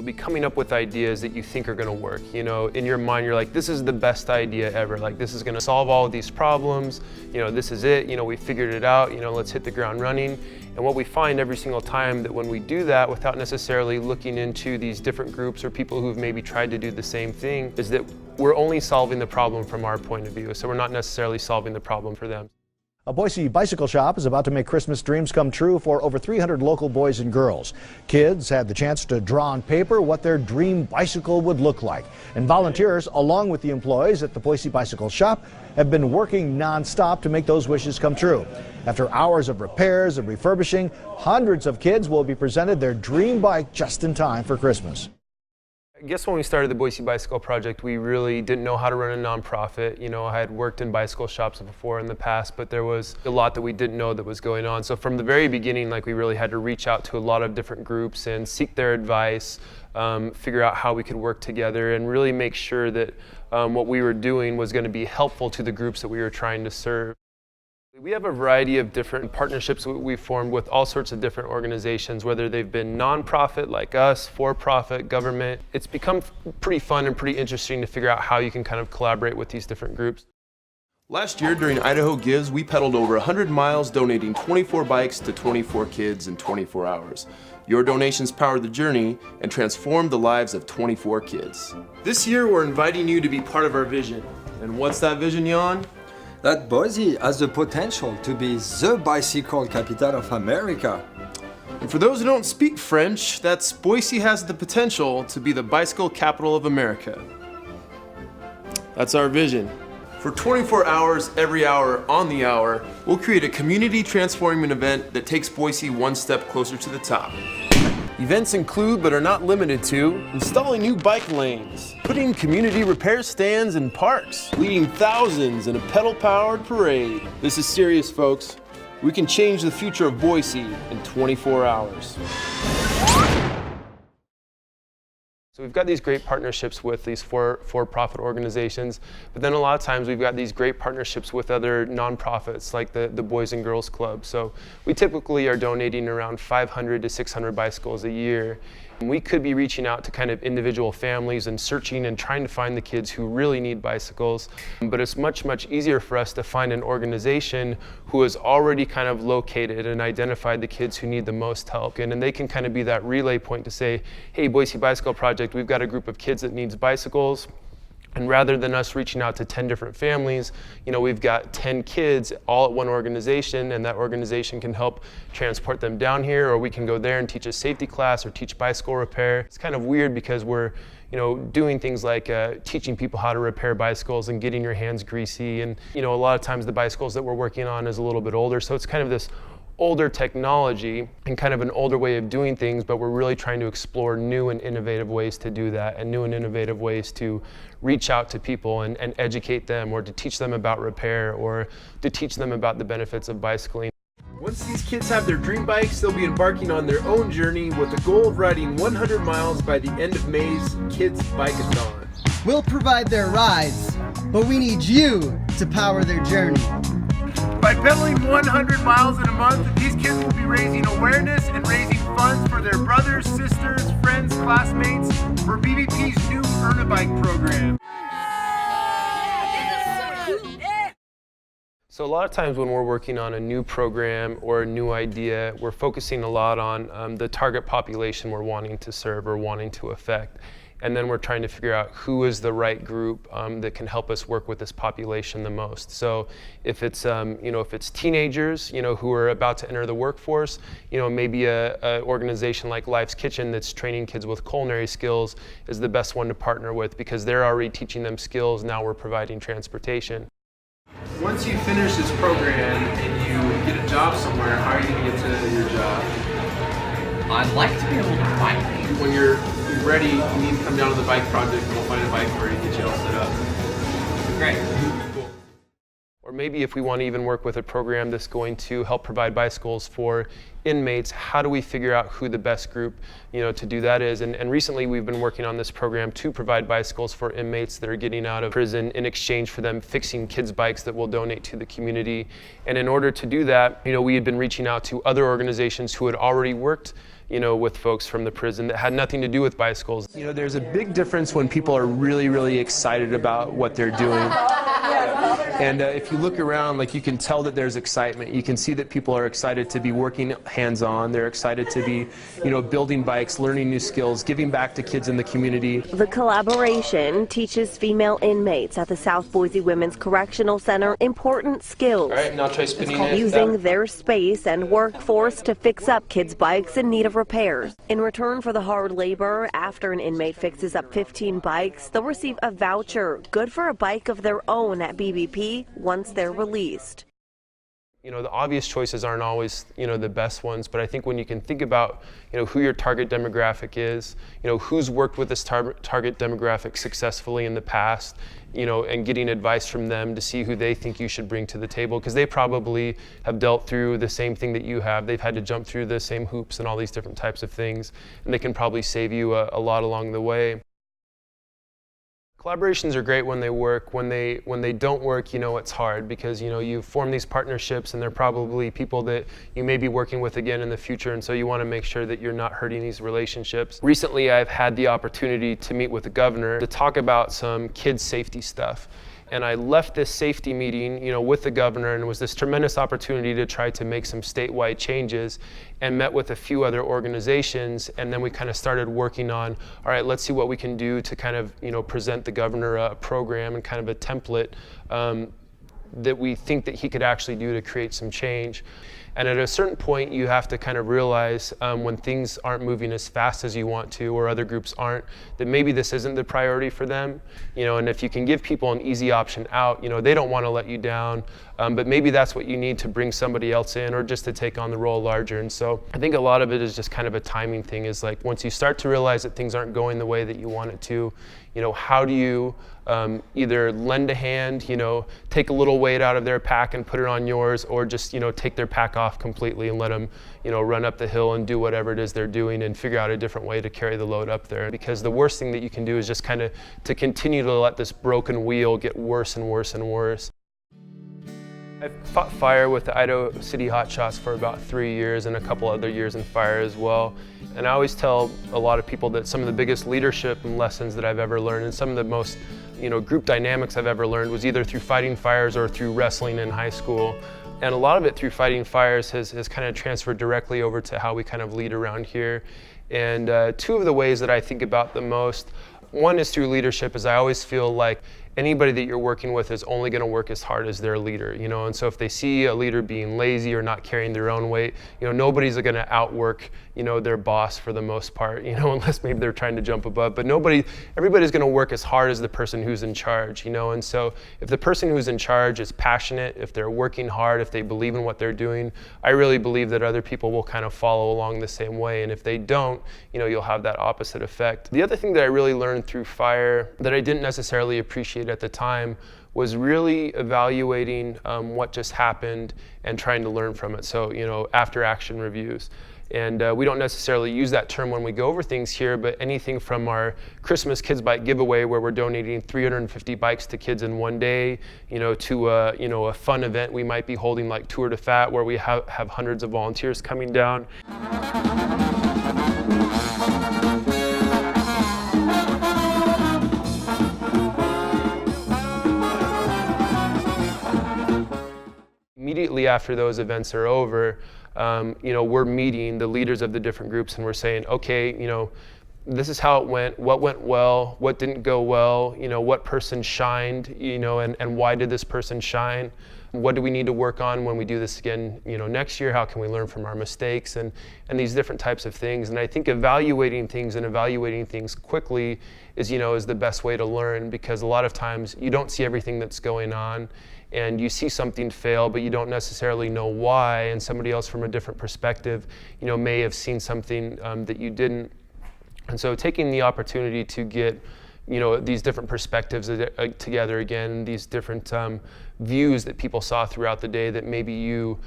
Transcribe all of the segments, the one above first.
You'll be coming up with ideas that you think are gonna work. You know, in your mind, you're like, this is the best idea ever. Like, this is gonna solve all of these problems. You know, this is it. You know, we figured it out. You know, let's hit the ground running. And what we find every single time that when we do that without necessarily looking into these different groups or people who've maybe tried to do the same thing is that we're only solving the problem from our point of view. So we're not necessarily solving the problem for them. A Boise Bicycle Shop is about to make Christmas dreams come true for over 300 local boys and girls. Kids had the chance to draw on paper what their dream bicycle would look like. And volunteers, along with the employees at the Boise Bicycle Shop, have been working non-stop to make those wishes come true. After hours of repairs and refurbishing, hundreds of kids will be presented their dream bike just in time for Christmas. I guess when we started the Boise Bicycle Project, we really didn't know how to run a nonprofit. You know, I had worked in bicycle shops before in the past, but there was a lot that we didn't know that was going on. So from the very beginning, like, we really had to reach out to a lot of different groups and seek their advice, figure out how we could work together, and really make sure that what we were doing was going to be helpful to the groups that we were trying to serve. We have a variety of different partnerships we've formed with all sorts of different organizations, whether they've been nonprofit like us, for-profit, government. It's become pretty fun and pretty interesting to figure out how you can kind of collaborate with these different groups. Last year during Idaho Gives, we pedaled over 100 miles donating 24 bikes to 24 kids in 24 hours. Your donations powered the journey and transformed the lives of 24 kids. This year we're inviting you to be part of our vision. And what's that vision, Jan? That Boise has the potential to be the bicycle capital of America. And for those who don't speak French, that's Boise has the potential to be the bicycle capital of America. That's our vision. For 24 hours, every hour, on the hour, we'll create a community transforming event that takes Boise one step closer to the top. Events include, but are not limited to, installing new bike lanes, putting community repair stands in parks, leading thousands in a pedal-powered parade. This is serious, folks. We can change the future of Boise in 24 hours. So we've got these great partnerships with these for-profit organizations, but then a lot of times we've got these great partnerships with other nonprofits like the Boys and Girls Club. So we typically are donating around 500 to 600 bicycles a year. And we could be reaching out to kind of individual families and searching and trying to find the kids who really need bicycles. But it's much, much easier for us to find an organization who has already kind of located and identified the kids who need the most help. And they can kind of be that relay point to say, hey, Boise Bicycle Project, we've got a group of kids that needs bicycles. And rather than us reaching out to 10 different families, you know, we've got 10 kids all at one organization, and that organization can help transport them down here, or we can go there and teach a safety class or teach bicycle repair. It's kind of weird because we're, you know, doing things like teaching people how to repair bicycles and getting your hands greasy. And, you know, a lot of times the bicycles that we're working on is a little bit older, so it's kind of this older technology and kind of an older way of doing things, but we're really trying to explore new and innovative ways to do that, and new and innovative ways to reach out to people and educate them, or to teach them about repair, or to teach them about the benefits of bicycling. Once these kids have their dream bikes, they'll be embarking on their own journey with the goal of riding 100 miles by the end of May's Kids Bike-a-thon. We'll provide their rides, but we need you to power their journey. By pedaling 100 miles in a month, these kids will be raising awareness and raising funds for their brothers, sisters, friends, classmates for BBP's new Earn a Bike program. So a lot of times when we're working on a new program or a new idea, we're focusing a lot on the target population we're wanting to serve or wanting to affect. And then we're trying to figure out who is the right group that can help us work with this population the most. So if it's, you know, if it's teenagers, you know, who are about to enter the workforce, you know, maybe a organization like Life's Kitchen that's training kids with culinary skills is the best one to partner with, because they're already teaching them skills. Now we're providing transportation. Once you finish this program and you get a job somewhere, how are you going to get to your job? I'd like to be able to bike. When you're ready, you need to come down to the bike project and we'll find a bike for you to get you all set up. Great. Or maybe if we want to even work with a program that's going to help provide bicycles for inmates, how do we figure out who the best group, to do that is? And recently we've been working on this program to provide bicycles for inmates that are getting out of prison in exchange for them fixing kids' bikes that we'll donate to the community. And in order to do that, we had been reaching out to other organizations who had already worked with folks from the prison that had nothing to do with bicycles. There's a big difference when people are really, really excited about what they're doing. And if you look around, you can tell that there's excitement. You can see that people are excited to be working hands-on. They're excited to be, building bikes, learning new skills, giving back to kids in the community. The collaboration teaches female inmates at the South Boise Women's Correctional Center important skills. All right, now try spinning it. Using their space and workforce to fix up kids' bikes in need of repairs. In return for the hard labor, after an inmate fixes up 15 bikes, they'll receive a voucher good for a bike of their own at BBP once they're released. The obvious choices aren't always, the best ones, but I think when you can think about, who your target demographic is, who's worked with this target demographic successfully in the past, and getting advice from them to see who they think you should bring to the table, because they probably have dealt through the same thing that you have. They've had to jump through the same hoops and all these different types of things, and they can probably save you a lot along the way. Collaborations are great when they work. When they don't work, it's hard because you form these partnerships and they're probably people that you may be working with again in the future, and so you want to make sure that you're not hurting these relationships. Recently, I've had the opportunity to meet with the governor to talk about some kids' safety stuff. And I left this safety meeting, with the governor, and it was this tremendous opportunity to try to make some statewide changes, and met with a few other organizations, and then we kind of started working on, all right, let's see what we can do to kind of, present the governor a program and kind of a template that we think that he could actually do to create some change. And at a certain point, you have to kind of realize when things aren't moving as fast as you want to, or other groups aren't, that maybe this isn't the priority for them. And if you can give people an easy option out, they don't want to let you down, but maybe that's what you need to bring somebody else in, or just to take on the role larger. And so I think a lot of it is just kind of a timing thing, is once you start to realize that things aren't going the way that you want it to, how do you either lend a hand, take a little weight out of their pack and put it on yours, or just, take their pack off completely and let them, run up the hill and do whatever it is they're doing, and figure out a different way to carry the load up there. Because the worst thing that you can do is just kind of to continue to let this broken wheel get worse and worse and worse. I've fought fire with the Idaho City Hotshots for about 3 years, and a couple other years in fire as well. And I always tell a lot of people that some of the biggest leadership and lessons that I've ever learned, and some of the most group dynamics I've ever learned, was either through fighting fires or through wrestling in high school. And a lot of it through fighting fires has kind of transferred directly over to how we kind of lead around here. And two of the ways that I think about the most, one is through leadership, is I always feel like anybody that you're working with is only going to work as hard as their leader, and so if they see a leader being lazy or not carrying their own weight, nobody's going to outwork, their boss for the most part, unless maybe they're trying to jump above, but everybody's going to work as hard as the person who's in charge, and so if the person who's in charge is passionate, if they're working hard, if they believe in what they're doing, I really believe that other people will kind of follow along the same way, and if they don't, you'll have that opposite effect. The other thing that I really learned through fire that I didn't necessarily appreciate at the time was really evaluating what just happened and trying to learn from it. So, after action reviews. And we don't necessarily use that term when we go over things here, but anything from our Christmas Kids Bike giveaway, where we're donating 350 bikes to kids in one day, to a fun event we might be holding like Tour de Fat, where we have hundreds of volunteers coming down. Immediately after those events are over, we're meeting the leaders of the different groups, and we're saying, okay, this is how it went, what went well, what didn't go well, what person shined, and why did this person shine? What do we need to work on when we do this again, next year? How can we learn from our mistakes, and these different types of things? And I think evaluating things quickly is the best way to learn, because a lot of times you don't see everything that's going on, and you see something fail, but you don't necessarily know why, and somebody else from a different perspective, may have seen something that you didn't. And so taking the opportunity to get, these different perspectives together again, these different views that people saw throughout the day that maybe you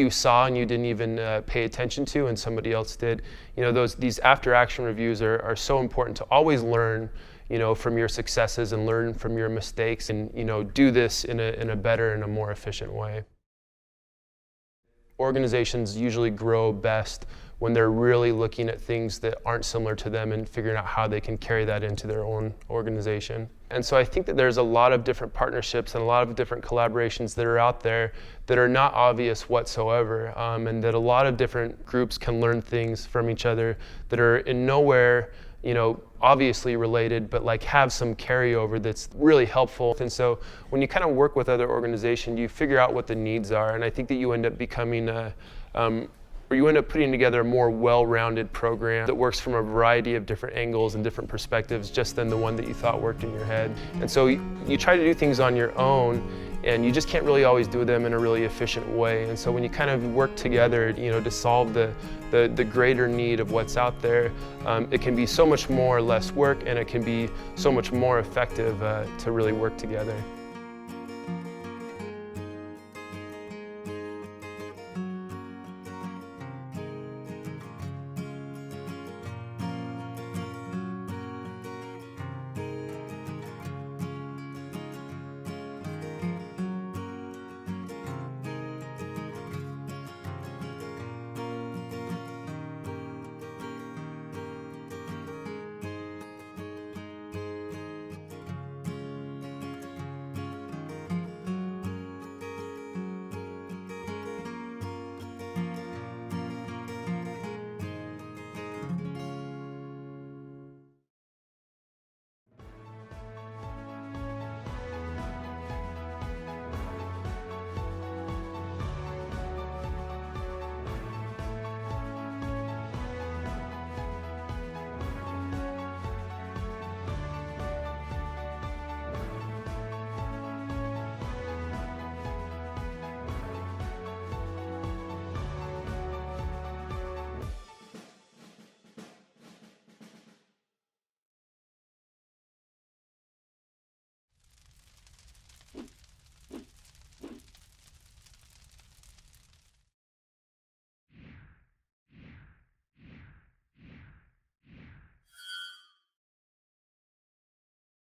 saw and you didn't even pay attention to, and somebody else did. These after-action reviews are so important to always learn, from your successes and learn from your mistakes, and do this in a better and a more efficient way. Organizations usually grow best when they're really looking at things that aren't similar to them and figuring out how they can carry that into their own organization. And so I think that there's a lot of different partnerships and a lot of different collaborations that are out there that are not obvious whatsoever, and that a lot of different groups can learn things from each other that are in nowhere obviously related, but like have some carryover that's really helpful. And so when you kind of work with other organizations, you figure out what the needs are, and I think that you end up becoming you end up putting together a more well-rounded program that works from a variety of different angles and different perspectives just than the one that you thought worked in your head. And so you try to do things on your own, and you just can't really always do them in a really efficient way. And so when you kind of work together, to solve the greater need of what's out there, it can be so much more less work, and it can be so much more effective to really work together.